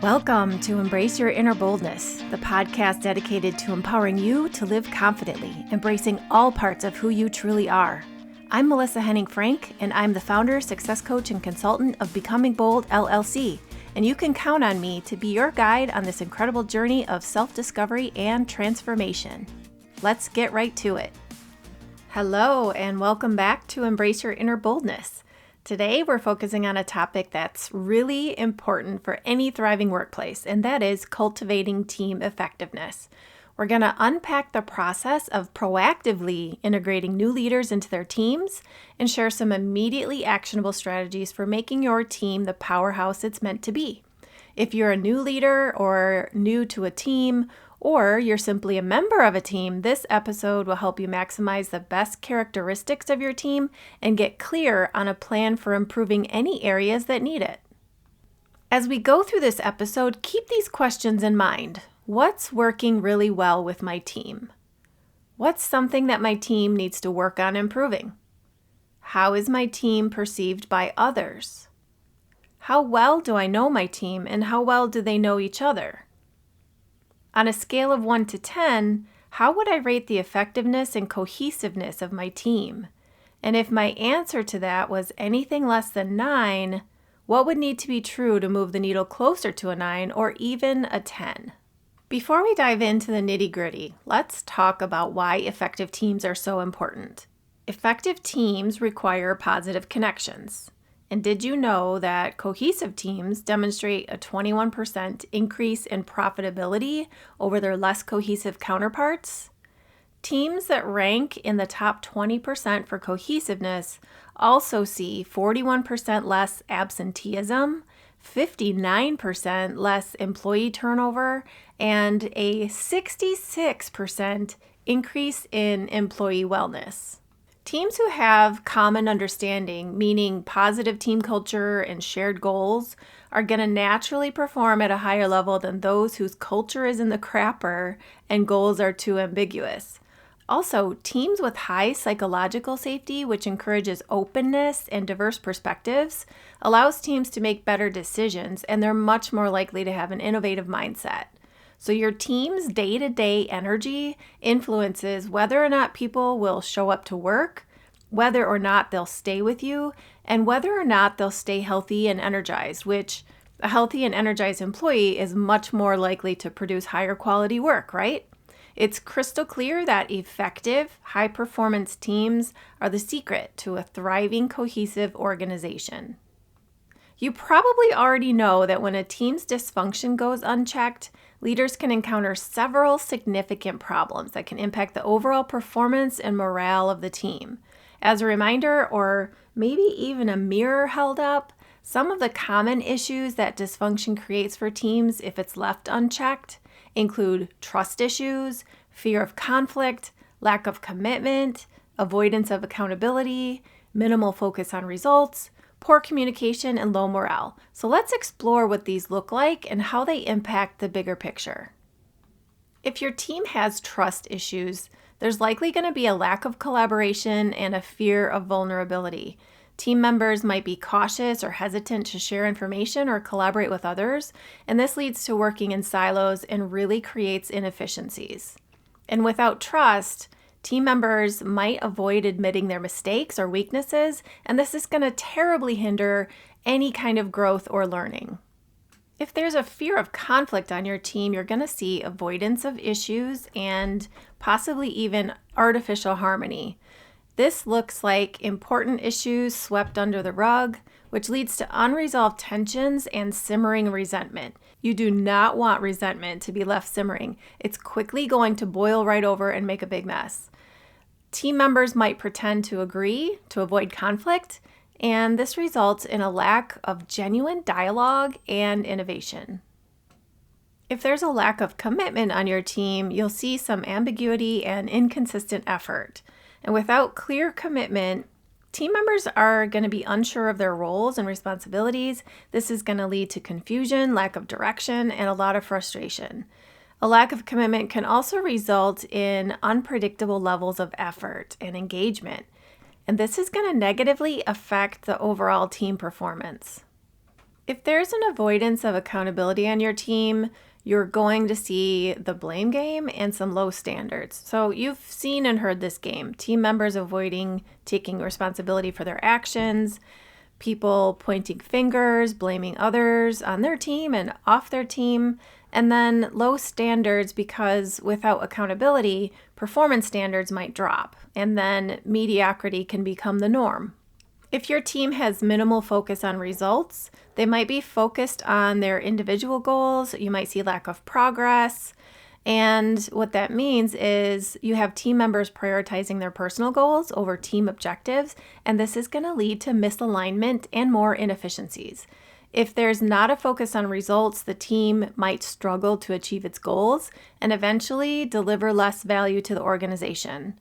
Welcome to Embrace Your Inner Boldness, the podcast dedicated to empowering you to live confidently, embracing all parts of who you truly are. I'm Melissa Henning-Frank, and I'm the founder, success coach, and consultant of Becoming Bold, LLC, and you can count on me to be your guide on this incredible journey of self-discovery and transformation. Let's get right to it. Hello, and welcome back to Embrace Your Inner Boldness. Today, we're focusing on a topic that's really important for any thriving workplace, and that is cultivating team effectiveness. We're going to unpack the process of proactively integrating new leaders into their teams and share some immediately actionable strategies for making your team the powerhouse it's meant to be. If you're a new leader or new to a team, or you're simply a member of a team, this episode will help you maximize the best characteristics of your team and get clear on a plan for improving any areas that need it. As we go through this episode, keep these questions in mind. What's working really well with my team? What's something that my team needs to work on improving? How is my team perceived by others? How well do I know my team, and how well do they know each other? On a scale of 1 to 10, how would I rate the effectiveness and cohesiveness of my team? And if my answer to that was anything less than 9, what would need to be true to move the needle closer to a 9 or even a 10? Before we dive into the nitty-gritty, let's talk about why effective teams are so important. Effective teams require positive connections. And did you know that cohesive teams demonstrate a 21% increase in profitability over their less cohesive counterparts? Teams that rank in the top 20% for cohesiveness also see 41% less absenteeism, 59% less employee turnover, and a 66% increase in employee wellness. Teams who have common understanding, meaning positive team culture and shared goals, are going to naturally perform at a higher level than those whose culture is in the crapper and goals are too ambiguous. Also, teams with high psychological safety, which encourages openness and diverse perspectives, allows teams to make better decisions, and they're much more likely to have an innovative mindset. So your team's day-to-day energy influences whether or not people will show up to work, whether or not they'll stay with you, and whether or not they'll stay healthy and energized, which a healthy and energized employee is much more likely to produce higher quality work, right? It's crystal clear that effective, high-performance teams are the secret to a thriving, cohesive organization. You probably already know that when a team's dysfunction goes unchecked, leaders can encounter several significant problems that can impact the overall performance and morale of the team. As a reminder, or maybe even a mirror held up, some of the common issues that dysfunction creates for teams if it's left unchecked include trust issues, fear of conflict, lack of commitment, avoidance of accountability, minimal focus on results, poor communication, and low morale. So let's explore what these look like and how they impact the bigger picture. If your team has trust issues, there's likely going to be a lack of collaboration and a fear of vulnerability. Team members might be cautious or hesitant to share information or collaborate with others, and this leads to working in silos and really creates inefficiencies. And without trust, team members might avoid admitting their mistakes or weaknesses, and this is going to terribly hinder any kind of growth or learning. If there's a fear of conflict on your team, you're going to see avoidance of issues and possibly even artificial harmony. This looks like important issues swept under the rug, which leads to unresolved tensions and simmering resentment. You do not want resentment to be left simmering. It's quickly going to boil right over and make a big mess. Team members might pretend to agree to avoid conflict, and this results in a lack of genuine dialogue and innovation. If there's a lack of commitment on your team, you'll see some ambiguity and inconsistent effort. And without clear commitment, team members are going to be unsure of their roles and responsibilities. This is going to lead to confusion, lack of direction, and a lot of frustration. A lack of commitment can also result in unpredictable levels of effort and engagement, and this is going to negatively affect the overall team performance. If there's an avoidance of accountability on your team, you're going to see the blame game and some low standards. So you've seen and heard this game. Team members avoiding taking responsibility for their actions, people pointing fingers, blaming others on their team and off their team, and then low standards because without accountability, performance standards might drop, and then mediocrity can become the norm. If your team has minimal focus on results, they might be focused on their individual goals. You might see lack of progress. And what that means is you have team members prioritizing their personal goals over team objectives, and this is going to lead to misalignment and more inefficiencies. If there's not a focus on results, the team might struggle to achieve its goals and eventually deliver less value to the organization.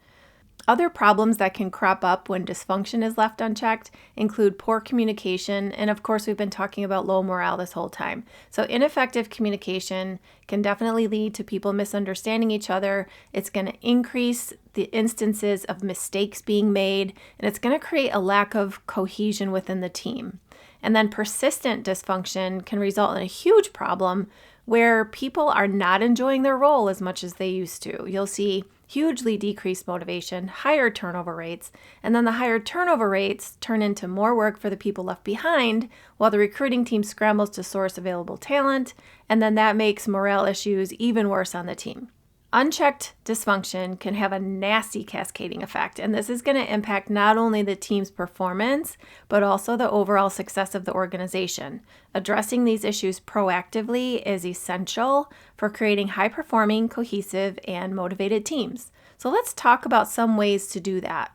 Other problems that can crop up when dysfunction is left unchecked include poor communication, and of course we've been talking about low morale this whole time. So ineffective communication can definitely lead to people misunderstanding each other. It's going to increase the instances of mistakes being made, and it's going to create a lack of cohesion within the team. And then persistent dysfunction can result in a huge problem where people are not enjoying their role as much as they used to. You'll see hugely decreased motivation, higher turnover rates, and then the higher turnover rates turn into more work for the people left behind while the recruiting team scrambles to source available talent, and then that makes morale issues even worse on the team. Unchecked dysfunction can have a nasty cascading effect, and this is going to impact not only the team's performance, but also the overall success of the organization. Addressing these issues proactively is essential for creating high-performing, cohesive, and motivated teams. So let's talk about some ways to do that.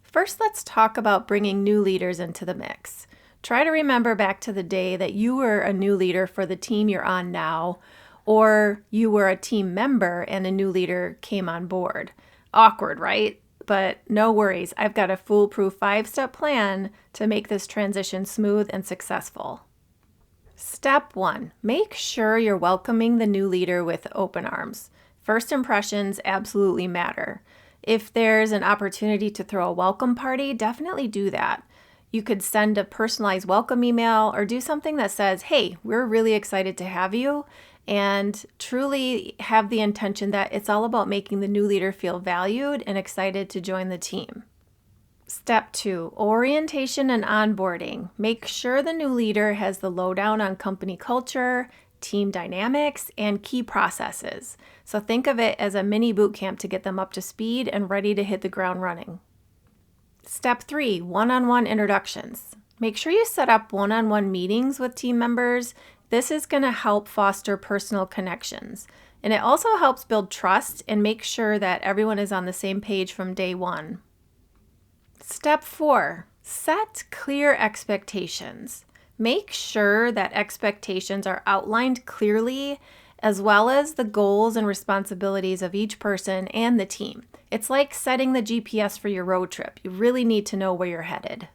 First, let's talk about bringing new leaders into the mix. Try to remember back to the day that you were a new leader for the team you're on now, or you were a team member and a new leader came on board. Awkward, right? But no worries. I've got a foolproof 5-step plan to make this transition smooth and successful. Step 1, make sure you're welcoming the new leader with open arms. First impressions absolutely matter. If there's an opportunity to throw a welcome party, definitely do that. You could send a personalized welcome email or do something that says, hey, we're really excited to have you, and truly have the intention that it's all about making the new leader feel valued and excited to join the team. Step 2, orientation and onboarding. Make sure the new leader has the lowdown on company culture, team dynamics, and key processes. So think of it as a mini boot camp to get them up to speed and ready to hit the ground running. Step 3, one-on-one introductions. Make sure you set up one-on-one meetings with team members. This is going to help foster personal connections. And it also helps build trust and make sure that everyone is on the same page from day one. Step 4, set clear expectations. Make sure that expectations are outlined clearly, as well as the goals and responsibilities of each person and the team. It's like setting the GPS for your road trip. You really need to know where you're headed.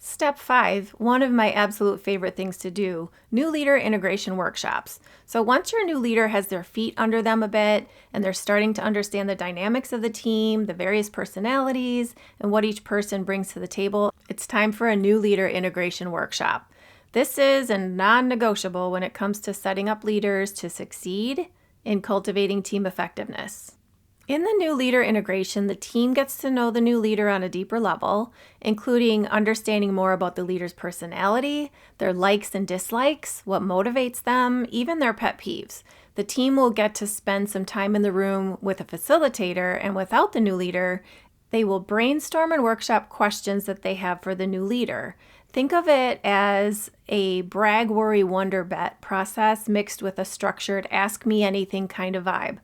Step 5, one of my absolute favorite things to do, new leader integration workshops. So once your new leader has their feet under them a bit and they're starting to understand the dynamics of the team, the various personalities, and what each person brings to the table, it's time for a new leader integration workshop. This is a non-negotiable when it comes to setting up leaders to succeed in cultivating team effectiveness. In the new leader integration, the team gets to know the new leader on a deeper level, including understanding more about the leader's personality, their likes and dislikes, what motivates them, even their pet peeves. The team will get to spend some time in the room with a facilitator, and without the new leader, they will brainstorm and workshop questions that they have for the new leader. Think of it as a brag, worry, wonder, bet process mixed with a structured ask me anything kind of vibe.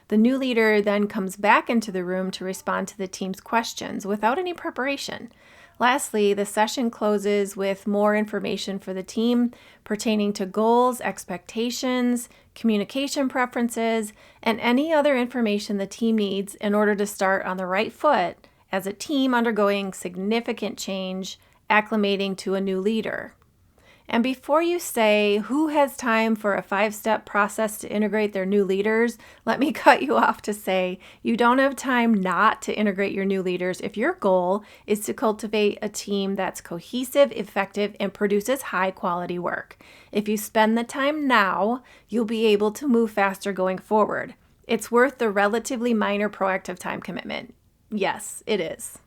The new leader then comes back into the room to respond to the team's questions without any preparation. Lastly, the session closes with more information for the team pertaining to goals, expectations, communication preferences, and any other information the team needs in order to start on the right foot as a team undergoing significant change, acclimating to a new leader. And before you say, who has time for a 5-step process to integrate their new leaders, let me cut you off to say, you don't have time not to integrate your new leaders if your goal is to cultivate a team that's cohesive, effective, and produces high quality work. If you spend the time now, you'll be able to move faster going forward. It's worth the relatively minor proactive time commitment. Yes, it is.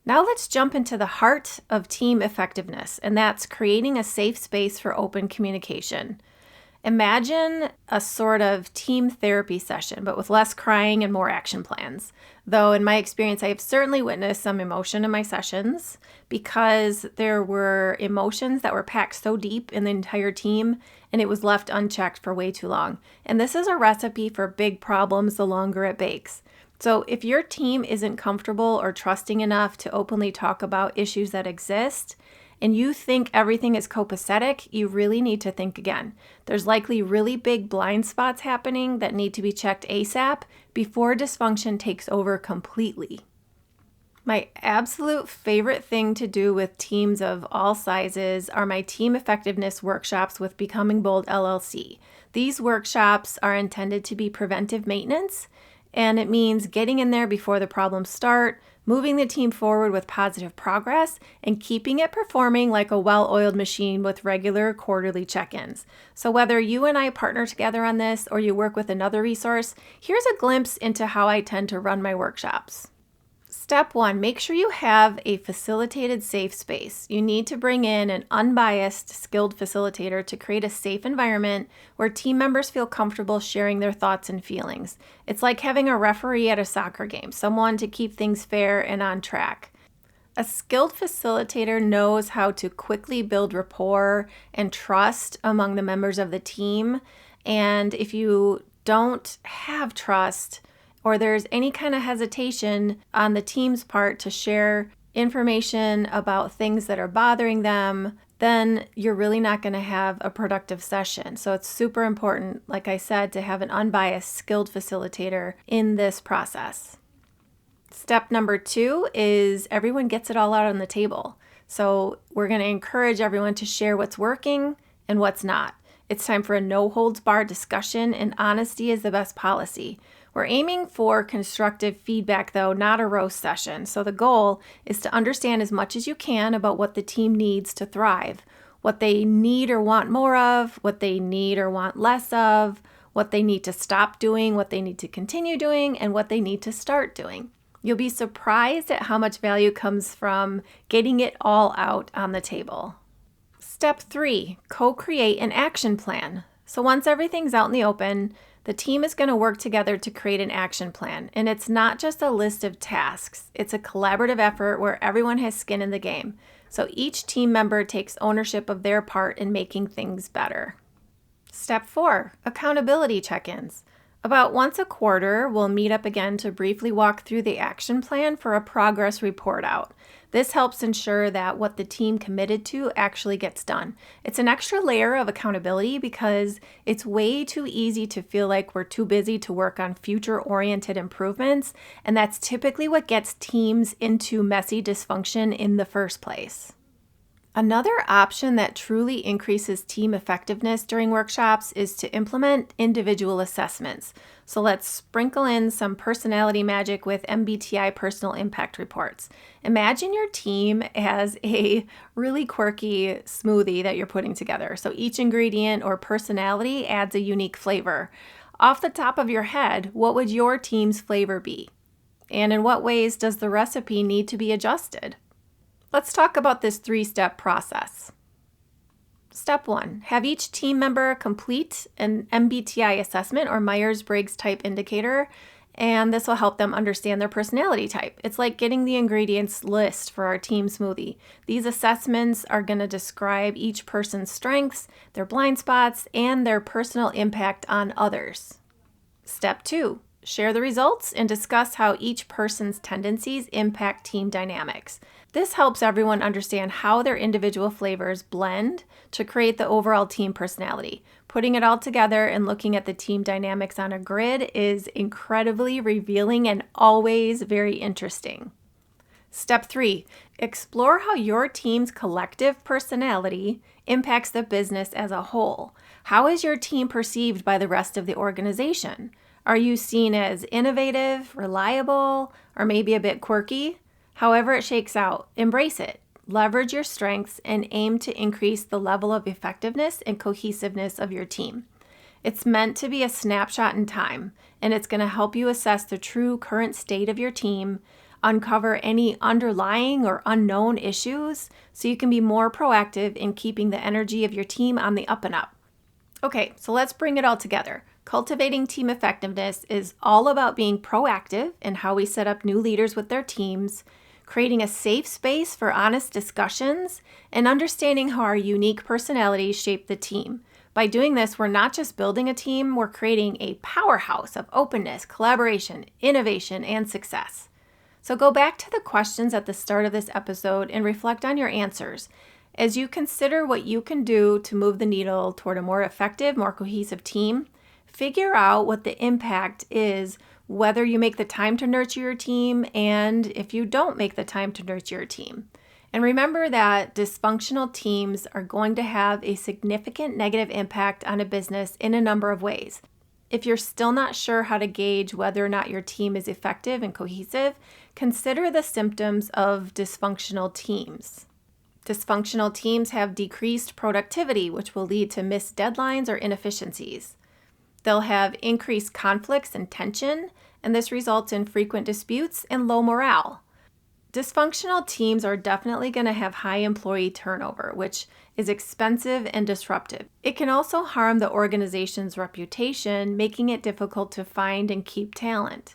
Now let's jump into the heart of team effectiveness, and that's creating a safe space for open communication. Imagine a sort of team therapy session, but with less crying and more action plans. Though in my experience, I have certainly witnessed some emotion in my sessions because there were emotions that were packed so deep in the entire team and it was left unchecked for way too long. And this is a recipe for big problems the longer it bakes. So if your team isn't comfortable or trusting enough to openly talk about issues that exist, and you think everything is copacetic, you really need to think again. There's likely really big blind spots happening that need to be checked ASAP before dysfunction takes over completely. My absolute favorite thing to do with teams of all sizes are my team effectiveness workshops with Becoming Bold LLC. These workshops are intended to be preventive maintenance, and it means getting in there before the problems start, moving the team forward with positive progress, and keeping it performing like a well-oiled machine with regular quarterly check-ins. So whether you and I partner together on this or you work with another resource, here's a glimpse into how I tend to run my workshops. Step 1, make sure you have a facilitated safe space. You need to bring in an unbiased, skilled facilitator to create a safe environment where team members feel comfortable sharing their thoughts and feelings. It's like having a referee at a soccer game, someone to keep things fair and on track. A skilled facilitator knows how to quickly build rapport and trust among the members of the team. And if you don't have trust, or there's any kind of hesitation on the team's part to share information about things that are bothering them, then you're really not going to have a productive session. So it's super important, like I said, to have an unbiased, skilled facilitator in this process. Step number 2 is everyone gets it all out on the table. So we're going to encourage everyone to share what's working and what's not. It's time for a no-holds-barred discussion, and honesty is the best policy. We're aiming for constructive feedback, though, not a roast session. So the goal is to understand as much as you can about what the team needs to thrive, what they need or want more of, what they need or want less of, what they need to stop doing, what they need to continue doing, and what they need to start doing. You'll be surprised at how much value comes from getting it all out on the table. Step 3, co-create an action plan. So once everything's out in the open, the team is going to work together to create an action plan. And it's not just a list of tasks. It's a collaborative effort where everyone has skin in the game. So each team member takes ownership of their part in making things better. Step 4, accountability check-ins. About once a quarter, we'll meet up again to briefly walk through the action plan for a progress report out. This helps ensure that what the team committed to actually gets done. It's an extra layer of accountability because it's way too easy to feel like we're too busy to work on future-oriented improvements, and that's typically what gets teams into messy dysfunction in the first place. Another option that truly increases team effectiveness during workshops is to implement individual assessments. So let's sprinkle in some personality magic with MBTI personal impact reports. Imagine your team as a really quirky smoothie that you're putting together. So each ingredient or personality adds a unique flavor. Off the top of your head, what would your team's flavor be? And in what ways does the recipe need to be adjusted? Let's talk about this 3-step process. Step 1, have each team member complete an MBTI assessment or Myers-Briggs type indicator, and this will help them understand their personality type. It's like getting the ingredients list for our team smoothie. These assessments are going to describe each person's strengths, their blind spots, and their personal impact on others. Step 2, share the results and discuss how each person's tendencies impact team dynamics. This helps everyone understand how their individual flavors blend to create the overall team personality. Putting it all together and looking at the team dynamics on a grid is incredibly revealing and always very interesting. Step 3, explore how your team's collective personality impacts the business as a whole. How is your team perceived by the rest of the organization? Are you seen as innovative, reliable, or maybe a bit quirky? However it shakes out, embrace it. Leverage your strengths and aim to increase the level of effectiveness and cohesiveness of your team. It's meant to be a snapshot in time, and it's going to help you assess the true current state of your team, uncover any underlying or unknown issues, so you can be more proactive in keeping the energy of your team on the up and up. Okay, so let's bring it all together. Cultivating team effectiveness is all about being proactive in how we set up new leaders with their teams, creating a safe space for honest discussions, and understanding how our unique personalities shape the team. By doing this, we're not just building a team, we're creating a powerhouse of openness, collaboration, innovation, and success. So go back to the questions at the start of this episode and reflect on your answers. As you consider what you can do to move the needle toward a more effective, more cohesive team, figure out what the impact is, whether you make the time to nurture your team and if you don't make the time to nurture your team. And remember that dysfunctional teams are going to have a significant negative impact on a business in a number of ways. If you're still not sure how to gauge whether or not your team is effective and cohesive, consider the symptoms of dysfunctional teams. Dysfunctional teams have decreased productivity, which will lead to missed deadlines or inefficiencies. They'll have increased conflicts and tension, and this results in frequent disputes and low morale. Dysfunctional teams are definitely going to have high employee turnover, which is expensive and disruptive. It can also harm the organization's reputation, making it difficult to find and keep talent.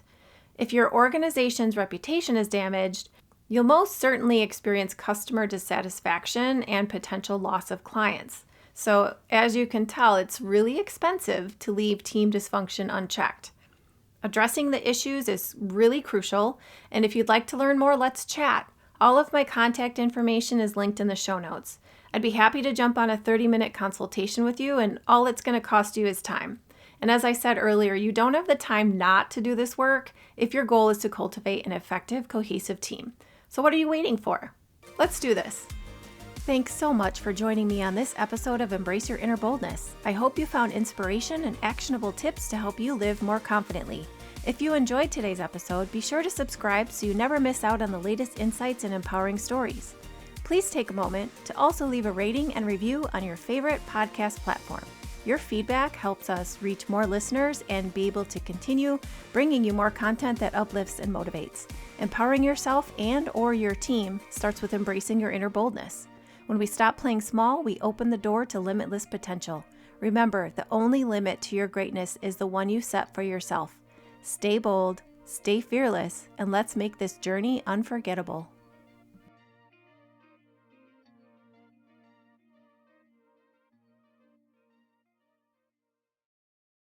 If your organization's reputation is damaged, you'll most certainly experience customer dissatisfaction and potential loss of clients. So, as you can tell, it's really expensive to leave team dysfunction unchecked. Addressing the issues is really crucial, and if you'd like to learn more, let's chat. All of my contact information is linked in the show notes. I'd be happy to jump on a 30-minute consultation with you, and all it's going to cost you is time. And as I said earlier, you don't have the time not to do this work if your goal is to cultivate an effective, cohesive team. So what are you waiting for? Let's do this. Thanks so much for joining me on this episode of Embrace Your Inner Boldness. I hope you found inspiration and actionable tips to help you live more confidently. If you enjoyed today's episode, be sure to subscribe so you never miss out on the latest insights and empowering stories. Please take a moment to also leave a rating and review on your favorite podcast platform. Your feedback helps us reach more listeners and be able to continue bringing you more content that uplifts and motivates. Empowering yourself and/or your team starts with embracing your inner boldness. When we stop playing small, we open the door to limitless potential. Remember, the only limit to your greatness is the one you set for yourself. Stay bold, stay fearless, and let's make this journey unforgettable.